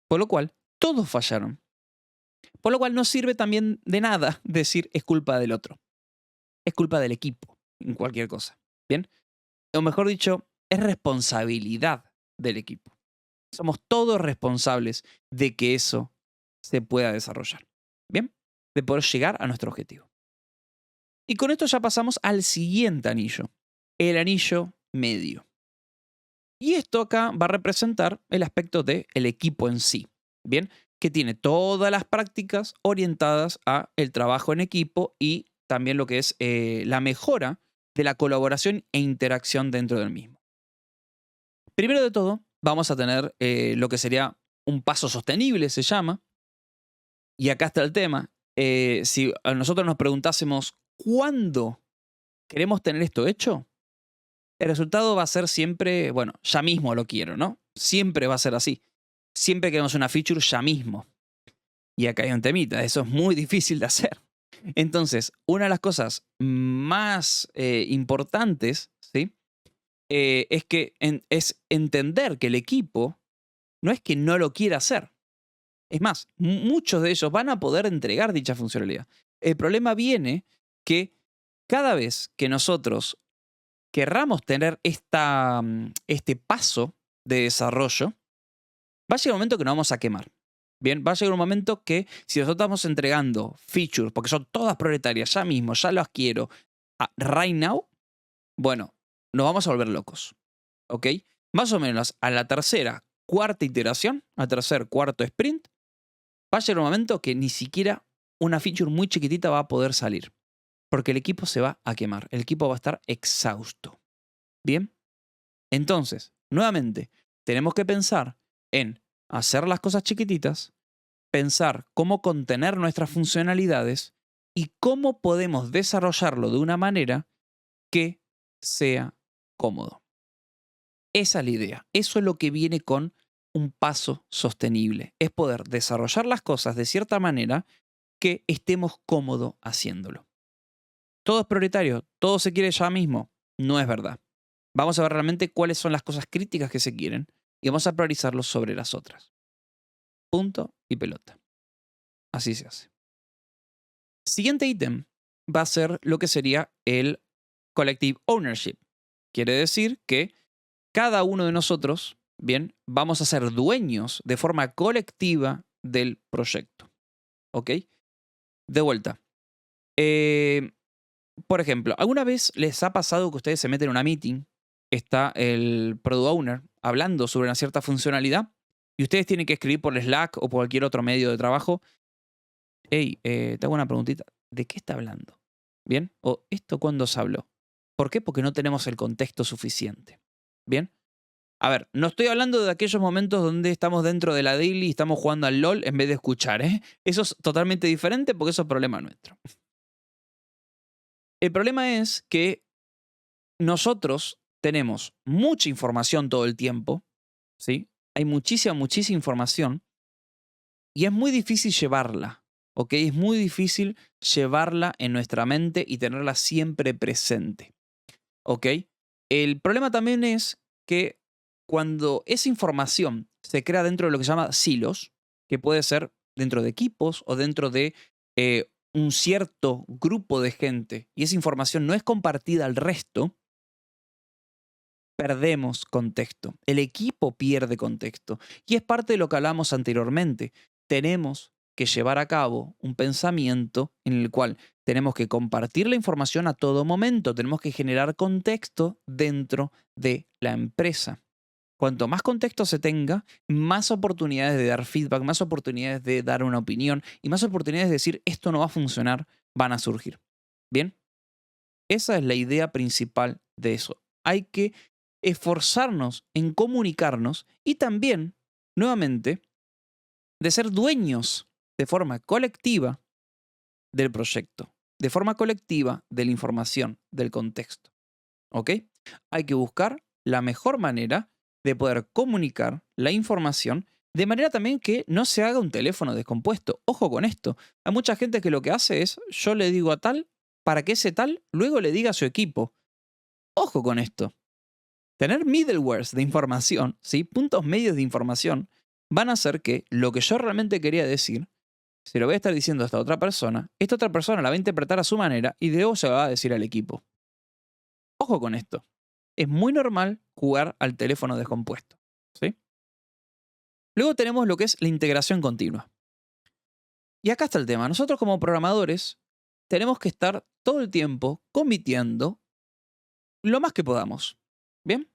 Por lo cual, todos fallaron. Por lo cual no sirve también de nada decir es culpa del otro. Es culpa del equipo, en cualquier cosa. ¿Bien? O mejor dicho, es responsabilidad del equipo. Somos todos responsables de que eso se pueda desarrollar. ¿Bien? De poder llegar a nuestro objetivo. Y con esto ya pasamos al siguiente anillo, el anillo medio. Y esto acá va a representar el aspecto del equipo en sí, ¿bien? Que tiene todas las prácticas orientadas a el trabajo en equipo y también lo que es la mejora de la colaboración e interacción dentro del mismo. Primero de todo, vamos a tener lo que sería un paso sostenible, se llama. Y acá está el tema. Si a nosotros nos preguntásemos cuándo queremos tener esto hecho, el resultado va a ser siempre, bueno, ya mismo lo quiero, ¿no? Siempre va a ser así. Siempre queremos una feature ya mismo. Y acá hay un temita, eso es muy difícil de hacer. Entonces, una de las cosas más importantes, ¿sí? Es que es entender que el equipo no es que no lo quiera hacer. Es más, muchos de ellos van a poder entregar dicha funcionalidad. El problema viene que cada vez que nosotros querramos tener este paso de desarrollo, va a llegar un momento que nos vamos a quemar. Bien, va a llegar un momento que si nosotros estamos entregando features, porque son todas prioritarias, ya mismo, ya las quiero, right now, bueno, nos vamos a volver locos. ¿Ok? Más o menos a la tercera, cuarta iteración, a tercer, cuarto sprint, va a llegar un momento que ni siquiera una feature muy chiquitita va a poder salir. Porque el equipo se va a quemar, el equipo va a estar exhausto. Bien, entonces, nuevamente, tenemos que pensar en hacer las cosas chiquititas, pensar cómo contener nuestras funcionalidades y cómo podemos desarrollarlo de una manera que sea cómodo. Esa es la idea. Eso es lo que viene con un paso sostenible. Es poder desarrollar las cosas de cierta manera que estemos cómodos haciéndolo. Todo es prioritario, todo se quiere ya mismo. No es verdad. Vamos a ver realmente cuáles son las cosas críticas que se quieren y vamos a priorizarlos sobre las otras. Punto y pelota. Así se hace. Siguiente ítem va a ser lo que sería el collective ownership. Quiere decir que cada uno de nosotros Bien, vamos a ser dueños de forma colectiva del proyecto. ¿Ok? De vuelta. Por ejemplo, ¿alguna vez les ha pasado que ustedes se meten en una meeting? Está el product owner hablando sobre una cierta funcionalidad y ustedes tienen que escribir por Slack o por cualquier otro medio de trabajo. Hey, te hago una preguntita. ¿De qué está hablando? ¿Bien? ¿O esto cuándo se habló? ¿Por qué? Porque no tenemos el contexto suficiente. ¿Bien? A ver, no estoy hablando de aquellos momentos donde estamos dentro de la daily y estamos jugando al LOL en vez de escuchar, ¿eh? Eso es totalmente diferente porque eso es problema nuestro. El problema es que nosotros tenemos mucha información todo el tiempo, ¿sí? Hay muchísima, muchísima información y es muy difícil llevarla, ¿ok? Es muy difícil llevarla en nuestra mente y tenerla siempre presente, ¿ok? El problema también es que cuando esa información se crea dentro de lo que se llama silos, que puede ser dentro de equipos o dentro de un cierto grupo de gente, y esa información no es compartida al resto, perdemos contexto. El equipo pierde contexto. Y es parte de lo que hablamos anteriormente. Tenemos que llevar a cabo un pensamiento en el cual tenemos que compartir la información a todo momento. Tenemos que generar contexto dentro de la empresa. Cuanto más contexto se tenga, más oportunidades de dar feedback, más oportunidades de dar una opinión y más oportunidades de decir esto no va a funcionar, van a surgir. ¿Bien? Esa es la idea principal de eso. Hay que esforzarnos en comunicarnos y también, nuevamente, de ser dueños de forma colectiva del proyecto, de forma colectiva de la información, del contexto. ¿Ok? Hay que buscar la mejor manera de poder comunicar la información de manera también que no se haga un teléfono descompuesto. Ojo con esto. Hay mucha gente que lo que hace es, yo le digo a tal, para que ese tal luego le diga a su equipo. Ojo con esto. Tener middlewares de información, ¿sí? Puntos medios de información, van a hacer que lo que yo realmente quería decir, se lo voy a estar diciendo a esta otra persona la va a interpretar a su manera y luego se lo va a decir al equipo. Ojo con esto. Es muy normal jugar al teléfono descompuesto, ¿sí? Luego tenemos lo que es la integración continua. Y acá está el tema. Nosotros como programadores tenemos que estar todo el tiempo comitiendo lo más que podamos. ¿Bien?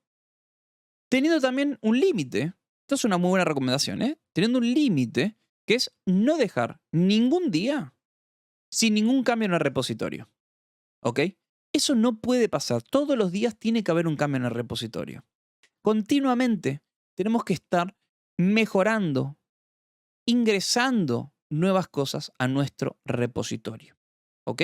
Teniendo también un límite. Esto es una muy buena recomendación, ¿eh? Teniendo un límite que es no dejar ningún día sin ningún cambio en el repositorio. ¿Ok? Eso no puede pasar. Todos los días tiene que haber un cambio en el repositorio. Continuamente tenemos que estar mejorando, ingresando nuevas cosas a nuestro repositorio. ¿Ok?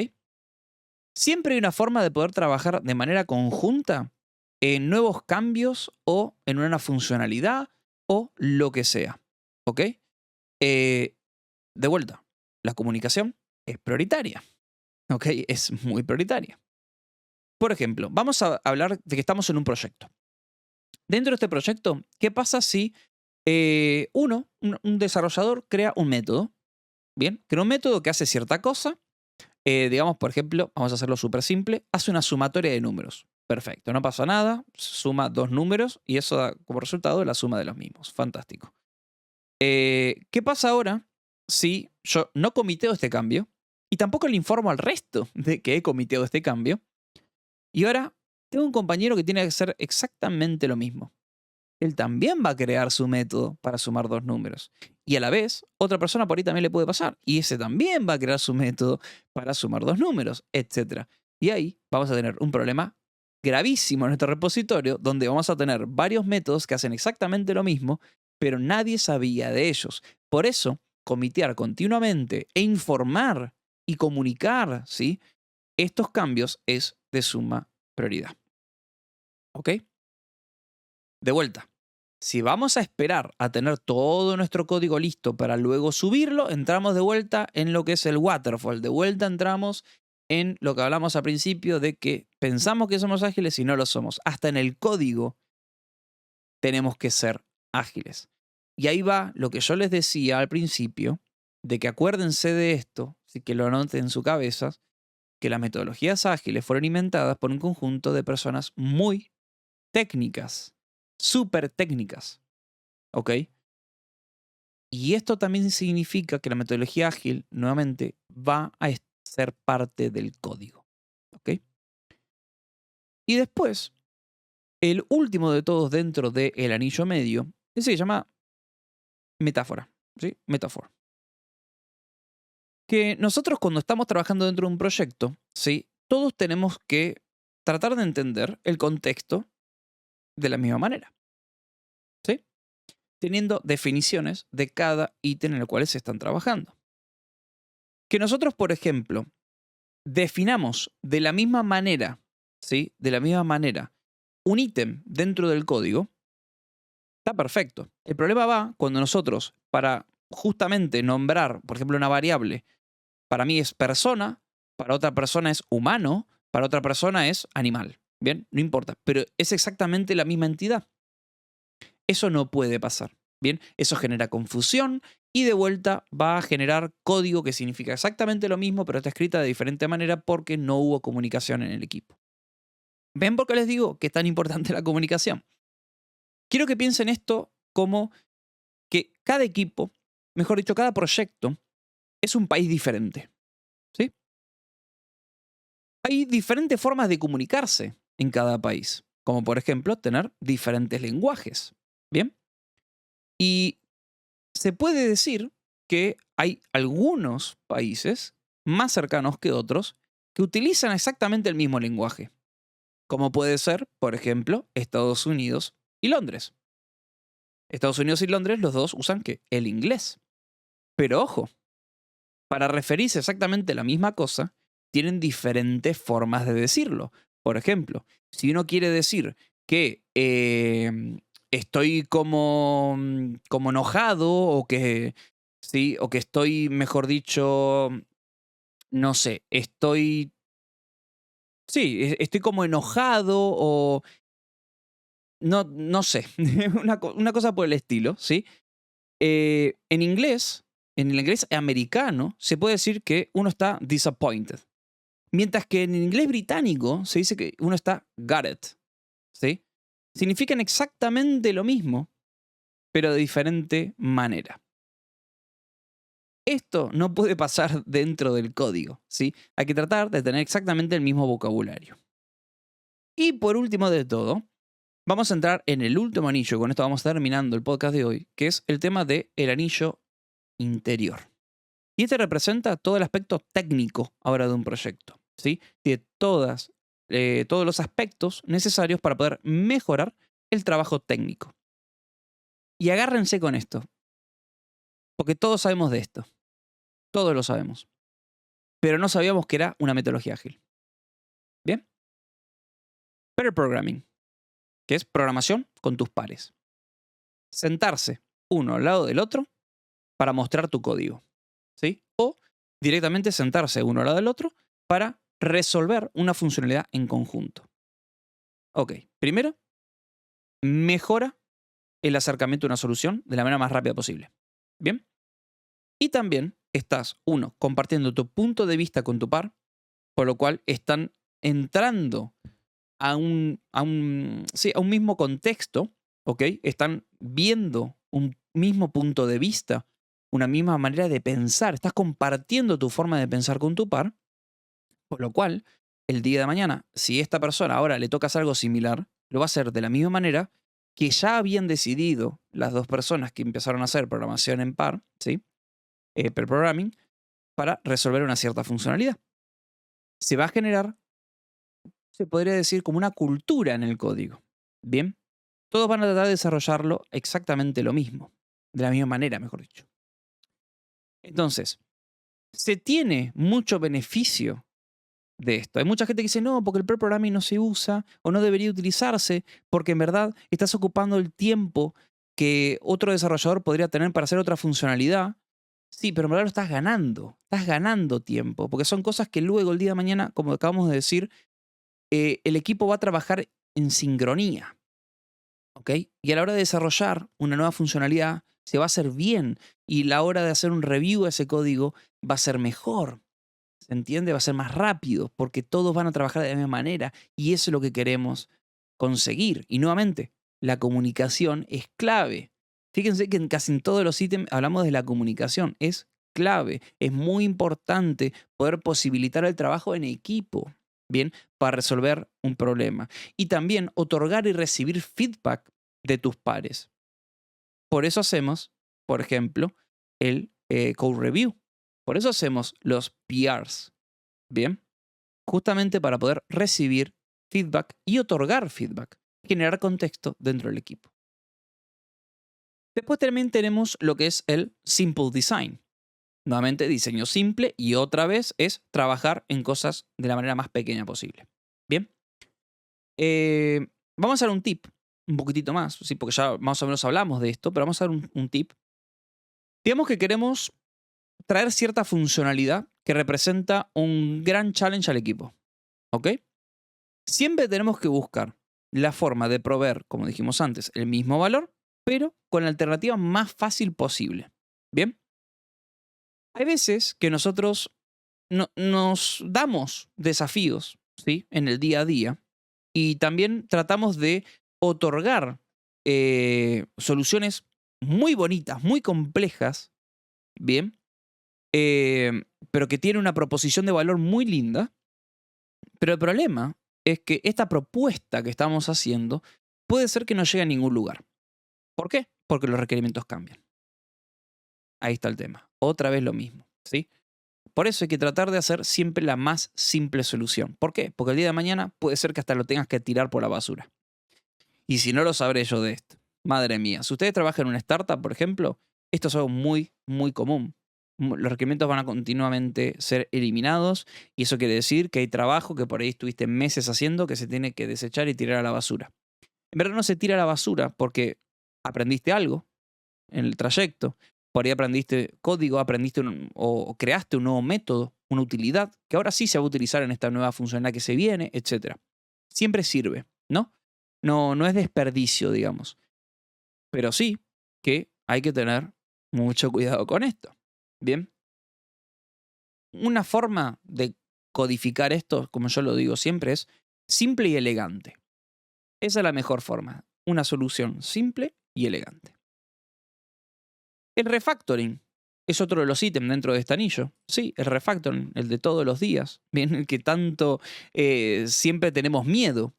Siempre hay una forma de poder trabajar de manera conjunta en nuevos cambios o en una funcionalidad o lo que sea. ¿Ok? De vuelta, la comunicación es prioritaria. ¿Ok? Es muy prioritaria. Por ejemplo, vamos a hablar de que estamos en un proyecto. Dentro de este proyecto, ¿qué pasa si un desarrollador, crea un método? Bien, crea un método que hace cierta cosa. Digamos, por ejemplo, vamos a hacerlo súper simple, hace una sumatoria de números. Perfecto, no pasa nada, suma dos números y eso da como resultado la suma de los mismos. Fantástico. ¿Qué pasa ahora si yo no comiteo este cambio y tampoco le informo al resto de que he comiteado este cambio? Y ahora tengo un compañero que tiene que hacer exactamente lo mismo. Él también va a crear su método para sumar dos números. Y a la vez, otra persona por ahí también le puede pasar. Y ese también va a crear su método para sumar dos números, etc. Y ahí vamos a tener un problema gravísimo en nuestro repositorio, donde vamos a tener varios métodos que hacen exactamente lo mismo, pero nadie sabía de ellos. Por eso, comitear continuamente e informar y comunicar, ¿sí?, estos cambios es de suma prioridad. ¿Ok? De vuelta, si vamos a esperar a tener todo nuestro código listo para luego subirlo, entramos de vuelta en lo que es el waterfall. De vuelta entramos en lo que hablamos al principio de que pensamos que somos ágiles y no lo somos. Hasta en el código tenemos que ser ágiles. Y ahí va lo que yo les decía al principio, de que acuérdense de esto, así que lo anoten en su cabeza, que las metodologías ágiles fueron inventadas por un conjunto de personas muy técnicas, súper técnicas. ¿ok? Y esto también significa que la metodología ágil, nuevamente, va a ser parte del código, ¿ok? Y después, el último de todos dentro del anillo medio, ese se llama metáfora, ¿sí? Metáfora. Que nosotros cuando estamos trabajando dentro de un proyecto, ¿sí? Todos tenemos que tratar de entender el contexto de la misma manera, ¿sí? Teniendo definiciones de cada ítem en el cual se están trabajando. Que nosotros, por ejemplo, definamos de la misma manera, ¿sí? De la misma manera, un ítem dentro del código, está perfecto. El problema va cuando nosotros, para justamente nombrar, por ejemplo, una variable, para mí es persona, para otra persona es humano, para otra persona es animal. Bien, no importa, pero es exactamente la misma entidad. Eso no puede pasar. Bien, eso genera confusión y de vuelta va a generar código que significa exactamente lo mismo, pero está escrita de diferente manera porque no hubo comunicación en el equipo. ¿Ven por qué les digo que es tan importante la comunicación? Quiero que piensen esto como que cada equipo, mejor dicho, cada proyecto, es un país diferente. ¿Sí? Hay diferentes formas de comunicarse en cada país, como por ejemplo tener diferentes lenguajes. ¿Bien? Y se puede decir que hay algunos países más cercanos que otros que utilizan exactamente el mismo lenguaje, como puede ser, por ejemplo, Estados Unidos y Londres. Estados Unidos y Londres, los dos usan ¿qué? El inglés. Pero ojo, para referirse exactamente a la misma cosa, tienen diferentes formas de decirlo. Por ejemplo, si uno quiere decir que estoy como enojado o que, sí, o que estoy, mejor dicho, no sé, estoy como enojado o no sé, una cosa por el estilo, ¿sí? En inglés, en el inglés americano, se puede decir que uno está disappointed. Mientras que en el inglés británico se dice que uno está got it. ¿Sí? Significan exactamente lo mismo, pero de diferente manera. Esto no puede pasar dentro del código, ¿sí? Hay que tratar de tener exactamente el mismo vocabulario. Y por último de todo, vamos a entrar en el último anillo, con esto vamos terminando el podcast de hoy, que es el tema del anillo interior. Y este representa todo el aspecto técnico ahora de un proyecto, ¿sí? De todos los aspectos necesarios para poder mejorar el trabajo técnico. Y agárrense con esto, porque todos sabemos de esto, todos lo sabemos, pero no sabíamos que era una metodología ágil. ¿Bien? Pair programming, que es programación con tus pares. Sentarse uno al lado del otro para mostrar tu código, ¿sí? O directamente sentarse uno al lado del otro para resolver una funcionalidad en conjunto. Ok, primero, mejora el acercamiento a una solución de la manera más rápida posible. ¿Bien? Y también estás, uno, compartiendo tu punto de vista con tu par, por lo cual están entrando a un mismo contexto, ¿ok? Están viendo un mismo punto de vista, una misma manera de pensar. Estás compartiendo tu forma de pensar con tu par, por lo cual, el día de mañana, si esta persona ahora le toca hacer algo similar, lo va a hacer de la misma manera que ya habían decidido las dos personas que empezaron a hacer programación en par, ¿sí? Pair programming, para resolver una cierta funcionalidad. Se va a generar, se podría decir, como una cultura en el código. Bien, todos van a tratar de desarrollarlo exactamente lo mismo, de la misma manera, mejor dicho. Entonces, se tiene mucho beneficio de esto. Hay mucha gente que dice, no, porque el pair programming no se usa o no debería utilizarse porque en verdad estás ocupando el tiempo que otro desarrollador podría tener para hacer otra funcionalidad. Sí, pero en verdad lo estás ganando tiempo, porque son cosas que luego el día de mañana, como acabamos de decir, el equipo va a trabajar en sincronía, ¿ok? Y a la hora de desarrollar una nueva funcionalidad, se va a hacer bien y la hora de hacer un review de ese código va a ser mejor. ¿Se entiende? Va a ser más rápido porque todos van a trabajar de la misma manera y eso es lo que queremos conseguir. Y nuevamente, la comunicación es clave. Fíjense que en casi en todos los ítems hablamos de la comunicación. Es clave, es muy importante poder posibilitar el trabajo en equipo, ¿bien? Para resolver un problema. Y también otorgar y recibir feedback de tus pares. Por eso hacemos, por ejemplo, el code review. Por eso hacemos los PRs, ¿bien? Justamente para poder recibir feedback y otorgar feedback, generar contexto dentro del equipo. Después también tenemos lo que es el simple design. Nuevamente, diseño simple y otra vez es trabajar en cosas de la manera más pequeña posible. Bien. Vamos a dar un tip, un poquitito más, ¿sí? Porque ya más o menos hablamos de esto, pero vamos a dar un tip. Digamos que queremos traer cierta funcionalidad que representa un gran challenge al equipo. ¿Ok? Siempre tenemos que buscar la forma de proveer, como dijimos antes, el mismo valor, pero con la alternativa más fácil posible. ¿Bien? Hay veces que nosotros nos damos desafíos, ¿sí? En el día a día y también tratamos de otorgar soluciones muy bonitas, muy complejas, ¿bien? Pero que tienen una proposición de valor muy linda. Pero el problema es que esta propuesta que estamos haciendo puede ser que no llegue a ningún lugar. ¿Por qué? Porque los requerimientos cambian. Ahí está el tema. Otra vez lo mismo, ¿sí? Por eso hay que tratar de hacer siempre la más simple solución. ¿Por qué? Porque el día de mañana puede ser que hasta lo tengas que tirar por la basura. Y si no, lo sabré yo de esto. Madre mía, si ustedes trabajan en una startup, por ejemplo, esto es algo muy, muy común. Los requerimientos van a continuamente ser eliminados y eso quiere decir que hay trabajo que por ahí estuviste meses haciendo que se tiene que desechar y tirar a la basura. En verdad no se tira a la basura porque aprendiste algo en el trayecto, por ahí aprendiste código, aprendiste o creaste un nuevo método, una utilidad, que ahora sí se va a utilizar en esta nueva funcionalidad que se viene, etc. Siempre sirve, ¿no? No es desperdicio, digamos. Pero sí que hay que tener mucho cuidado con esto. Bien. Una forma de codificar esto, como yo lo digo siempre, es simple y elegante. Esa es la mejor forma. Una solución simple y elegante. El refactoring es otro de los ítems dentro de este anillo. Sí, el refactoring, el de todos los días. Bien, el que tanto siempre tenemos miedo.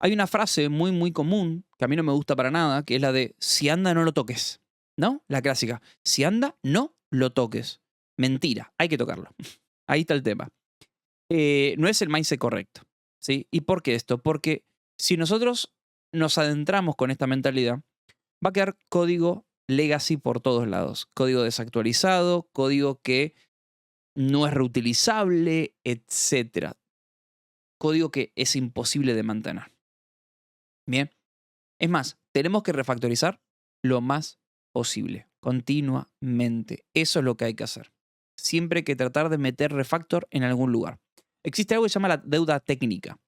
Hay una frase muy, muy común, que a mí no me gusta para nada, que es la de si anda, no lo toques. ¿No? La clásica. Si anda, no lo toques. Mentira, hay que tocarlo. Ahí está el tema. No es el mindset correcto. ¿Sí? ¿Y por qué esto? Porque si nosotros nos adentramos con esta mentalidad, va a quedar código legacy por todos lados. Código desactualizado, código que no es reutilizable, etc. Código que es imposible de mantener. Bien. Es más, tenemos que refactorizar lo más posible, continuamente. Eso es lo que hay que hacer. Siempre hay que tratar de meter refactor en algún lugar. Existe algo que se llama la deuda técnica.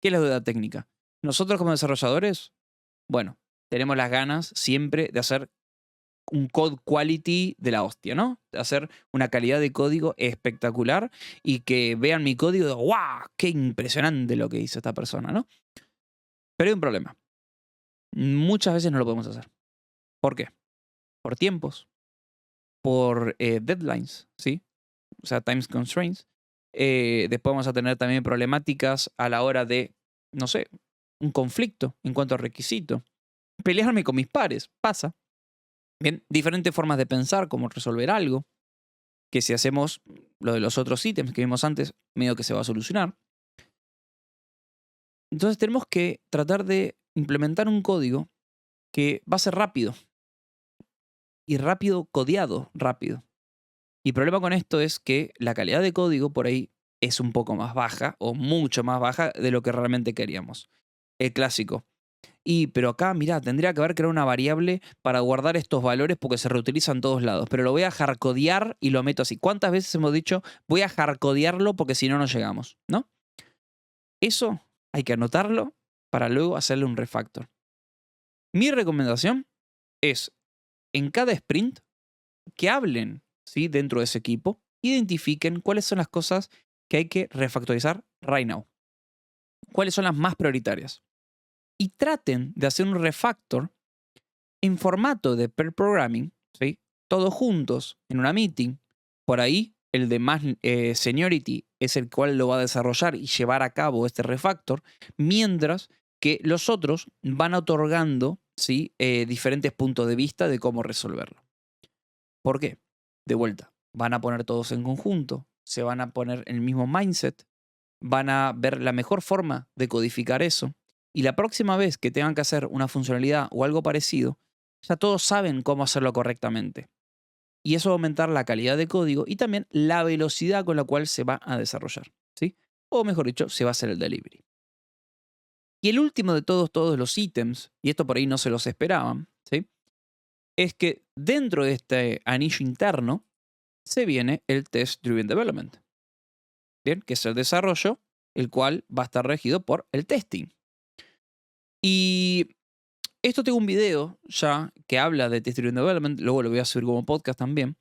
¿Qué es la deuda técnica? Nosotros como desarrolladores, bueno, tenemos las ganas siempre de hacer un code quality de la hostia, ¿no? De hacer una calidad de código espectacular y que vean mi código y digan, ¡guau! ¡Qué impresionante lo que hizo esta persona!, ¿no? Pero hay un problema. Muchas veces no lo podemos hacer. ¿Por qué? Por tiempos, por deadlines, ¿sí? O sea, time constraints. Después vamos a tener también problemáticas a la hora de, no sé, un conflicto en cuanto a requisito. Pelearme con mis pares, pasa. Bien, diferentes formas de pensar, cómo resolver algo, que si hacemos lo de los otros ítems que vimos antes, medio que se va a solucionar. Entonces tenemos que tratar de implementar un código que va a ser rápido. Y rápido codeado, rápido. Y el problema con esto es que la calidad de código por ahí es un poco más baja o mucho más baja de lo que realmente queríamos. El clásico. Pero acá, mirá, tendría que haber creado una variable para guardar estos valores porque se reutilizan en todos lados. Pero lo voy a hardcodear y lo meto así. ¿Cuántas veces hemos dicho voy a hardcodearlo porque si no, no llegamos? ¿No? Eso hay que anotarlo para luego hacerle un refactor. Mi recomendación es en cada sprint que hablen, ¿sí?, dentro de ese equipo, identifiquen cuáles son las cosas que hay que refactorizar right now. Cuáles son las más prioritarias. Y traten de hacer un refactor en formato de pair programming, ¿sí? Todos juntos en una meeting. Por ahí, el de más seniority es el cual lo va a desarrollar y llevar a cabo este refactor, mientras que los otros van otorgando, ¿sí? Diferentes puntos de vista de cómo resolverlo. ¿Por qué? De vuelta, van a poner todos en conjunto, se van a poner en el mismo mindset, van a ver la mejor forma de codificar eso, y la próxima vez que tengan que hacer una funcionalidad o algo parecido, ya todos saben cómo hacerlo correctamente. Y eso va a aumentar la calidad de código y también la velocidad con la cual se va a desarrollar, ¿sí? O mejor dicho, se va a hacer el delivery. Y el último de todos los ítems, y esto por ahí no se los esperaban, ¿sí? Es que dentro de este anillo interno se viene el Test Driven Development. Bien, que es el desarrollo, el cual va a estar regido por el testing. Y esto tengo un video ya que habla de Test Driven Development, luego lo voy a subir como podcast también,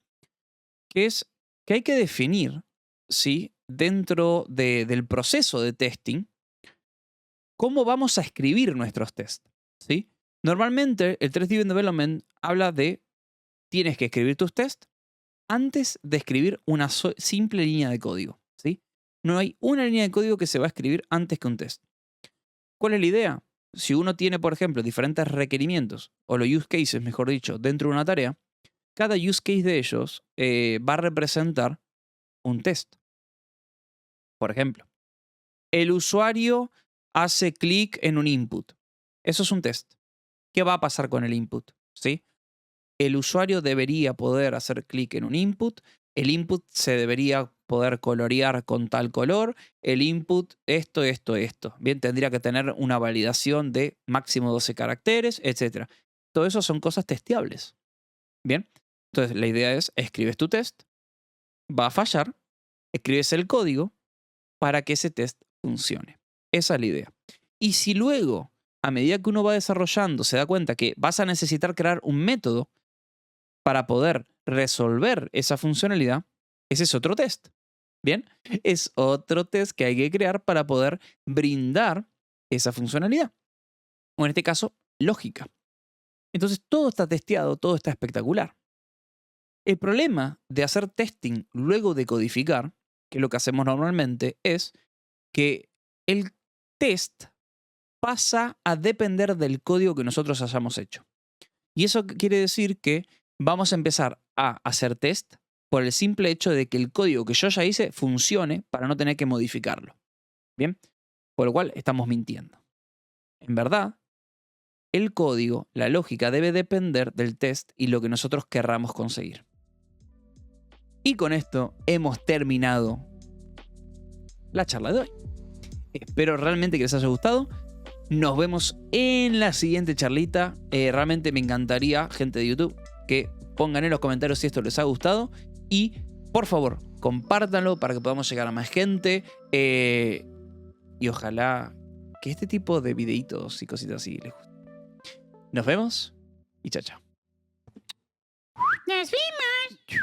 que es que hay que definir, ¿sí? Dentro del proceso de testing, cómo vamos a escribir nuestros tests, ¿sí? Normalmente el Test Driven Development habla de tienes que escribir tus tests antes de escribir una simple línea de código, ¿sí? No hay una línea de código que se va a escribir antes que un test. ¿Cuál es la idea? Si uno tiene, por ejemplo, diferentes requerimientos, o los use cases, mejor dicho, dentro de una tarea, cada use case de ellos va a representar un test. Por ejemplo, el usuario hace clic en un input. Eso es un test. ¿Qué va a pasar con el input? ¿Sí? El usuario debería poder hacer clic en un input. El input se debería poder colorear con tal color. El input, esto. Bien, tendría que tener una validación de máximo 12 caracteres, etc. Todo eso son cosas testeables. Bien, entonces la idea es, escribes tu test, va a fallar, escribes el código para que ese test funcione. Esa es la idea. Y si luego, a medida que uno va desarrollando, se da cuenta que vas a necesitar crear un método para poder resolver esa funcionalidad, ese es otro test. Bien, es otro test que hay que crear para poder brindar esa funcionalidad. O en este caso, lógica. Entonces todo está testeado, todo está espectacular. El problema de hacer testing luego de codificar, que es lo que hacemos normalmente, es que el test pasa a depender del código que nosotros hayamos hecho. Y eso quiere decir que vamos a empezar a hacer test por el simple hecho de que el código que yo ya hice funcione para no tener que modificarlo. Bien, por lo cual estamos mintiendo. En verdad, el código, la lógica debe depender del test y lo que nosotros querramos conseguir. Y con esto hemos terminado la charla de hoy. Espero realmente que les haya gustado. Nos vemos en la siguiente charlita. Realmente me encantaría, gente de YouTube, que pongan en los comentarios si esto les ha gustado. Y, por favor, compártanlo para que podamos llegar a más gente. Y ojalá que este tipo de videitos y cositas así les guste. Nos vemos y chao, chao. Nos vemos.